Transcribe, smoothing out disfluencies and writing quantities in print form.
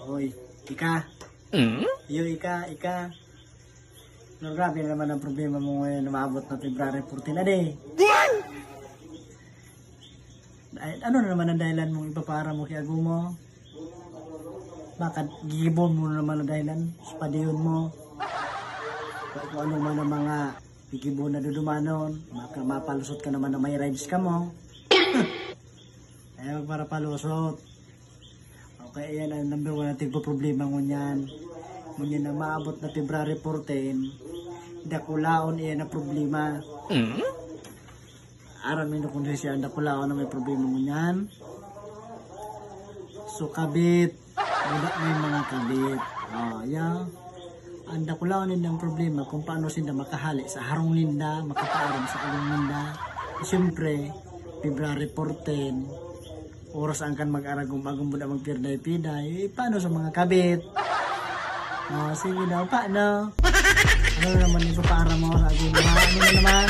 Hoy, Ika. Yo, Ika. No, grabe naman ang problema mo ngayon na maabot na February 14 na di. Ano na naman ang dahilan mong ipapara mo kay Agumo? Bakit gigibon mo na naman ang dahilan sa padiyon mo? Kung ano man ang mga gigibon na dudumanon, mapalusot ka naman na may rides ka mo. Ayaw para palusot. Okay, yan ang number 1 na tigpo-problema mo niyan. Ngunyan na maabot na February 14, dakulaon iyan na problema. Aram mo kung siya ang dakulaon na may problema mo niyan. So, kabit. Budak may mga kabit. Yeah. Ang dakulaon nila ang problema kung paano sila makahali sa harong ninda, makapaaram sa along ninda. Siyempre, February 14, oras ang kan mag-aragong bagong buda magpirday-piday, paano sa mga kabit? Sige daw, paano? Ano naman yung para mo sa agumo? Ano naman?